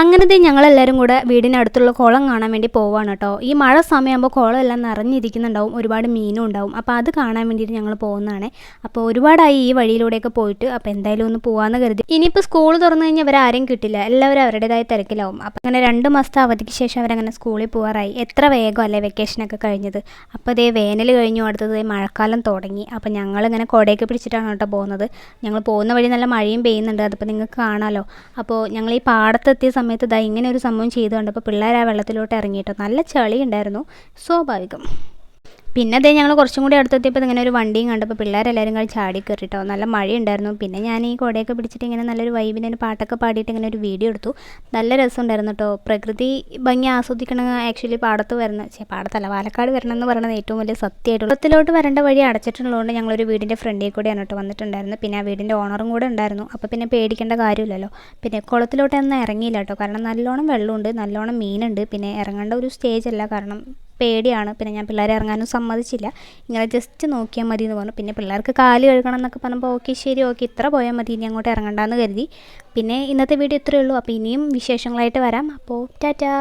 അങ്ങനത്തെ ഞങ്ങളെല്ലാവരും കൂടെ വീടിനടുത്തുള്ള കുളം കാണാൻ വേണ്ടി പോവാണ് കേട്ടോ. ഈ മഴ സമയമാകുമ്പോൾ കുളമെല്ലാം നിറഞ്ഞിരിക്കുന്നുണ്ടാവും, ഒരുപാട് മീനും ഉണ്ടാവും. അപ്പോൾ അത് കാണാൻ വേണ്ടിയിട്ട് ഞങ്ങൾ പോകുന്നതാണ്. അപ്പോൾ ഒരുപാടായി ഈ വഴിയിലൂടെയൊക്കെ പോയിട്ട്, അപ്പോൾ എന്തായാലും ഒന്ന് പോകാമെന്ന് കരുതി. ഇനിയിപ്പോൾ സ്കൂൾ തുറന്നു കഴിഞ്ഞാൽ അവരാരും കിട്ടില്ല, എല്ലാവരും അവരുടേതായ തിരക്കിലാവും. അപ്പോൾ അങ്ങനെ 2 മാസത്തെ അവധിക്ക് ശേഷം അവരങ്ങനെ സ്കൂളിൽ പോകാറായി. എത്ര വേഗം അല്ലേ വെക്കേഷനൊക്കെ കഴിഞ്ഞത്. അപ്പോൾ അതേ വേനൽ കഴിഞ്ഞു, അടുത്തത് മഴക്കാലം തുടങ്ങി. അപ്പോൾ ഞങ്ങളിങ്ങനെ കുടയൊക്കെ പിടിച്ചിട്ടാണ് കേട്ടോ പോകുന്നത്. ഞങ്ങൾ പോകുന്ന വഴി നല്ല മഴയും പെയ്യുന്നുണ്ട്, അതിപ്പോൾ നിങ്ങൾക്ക് കാണാമല്ലോ. അപ്പോൾ ഞങ്ങൾ ഈ പാടത്തെത്തിയ സമയത്ത് ഇതാ ഇങ്ങനെ ഒരു സംഭവം ചെയ്തു കണ്ടപ്പോൾ പിള്ളേർ ആ വെള്ളത്തിലോട്ട് ഇറങ്ങിയിട്ടോ. നല്ല ചളി ഉണ്ടായിരുന്നു, സ്വാഭാവികം. പിന്നെ അതേ ഞങ്ങൾ കുറച്ചും കൂടി അടുത്തെത്തിയപ്പോൾ ഇങ്ങനെ ഒരു വണ്ടിയും കണ്ടപ്പോൾ പിള്ളേരെല്ലാവരും കൂടി ചാടി കയറിട്ടോ. നല്ല മഴയുണ്ടായിരുന്നു. പിന്നെ ഞാൻ ഈ കുടയൊക്കെ പിടിച്ചിട്ട് ഇങ്ങനെ നല്ലൊരു വൈബിന് ഒരു പാട്ടൊക്കെ പാടിയിട്ട് ഇങ്ങനെ ഒരു വീഡിയോ എടുത്തു. നല്ല രസമുണ്ടായിരുന്നു കേട്ടോ. പ്രകൃതി ഭംഗി ആസ്വദിക്കണം ആക്ച്വലി പാടത്ത് വരണം, പാടത്തല്ല പാലക്കാട് വരണം എന്ന് പറയുന്നത് ഏറ്റവും വലിയ സത്യമായിട്ടുള്ള. കുളത്തിലോട്ട് വരേണ്ട വഴി അടച്ചിട്ടുള്ളതുകൊണ്ട് ഞങ്ങളൊരു വീടിൻ്റെ ഫ്രണ്ടിൽ കൂടെയാണ് കേട്ടോ വന്നിട്ടുണ്ടായിരുന്നു. പിന്നെ ആ വീടിൻ്റെ ഓണറും കൂടെ ഉണ്ടായിരുന്നു. അപ്പോൾ പിന്നെ പേടിക്കേണ്ട കാര്യമില്ലല്ലോ. പിന്നെ കുളത്തിലോട്ടൊന്നും ഇറങ്ങിയില്ല കേട്ടോ, കാരണം നല്ലോണം വെള്ളമുണ്ട്, നല്ലോണം മീനുണ്ട്. പിന്നെ ഇറങ്ങേണ്ട ഒരു സ്റ്റേജ് അല്ല, കാരണം പേടിയാണ്. പിന്നെ ഞാൻ പിള്ളേരെ ഇറങ്ങാനും സമ്മതിച്ചില്ല, ഇങ്ങനെ ജസ്റ്റ് നോക്കിയാൽ മതി എന്ന് പറഞ്ഞു. പിന്നെ പിള്ളേർക്ക് കാല് കഴുകണം എന്നൊക്കെ പറഞ്ഞപ്പോൾ ഓക്കെ ശരി ഓക്കെ ഇത്ര പോയാൽ മതി, ഇനി അങ്ങോട്ട് ഇറങ്ങണ്ടെന്ന് കരുതി. പിന്നെ ഇന്നത്തെ വീഡിയോ ഇത്രയേ ഉള്ളൂ. അപ്പോൾ ഇനിയും വിശേഷങ്ങളായിട്ട് വരാം. അപ്പോൾ ടാറ്റാ.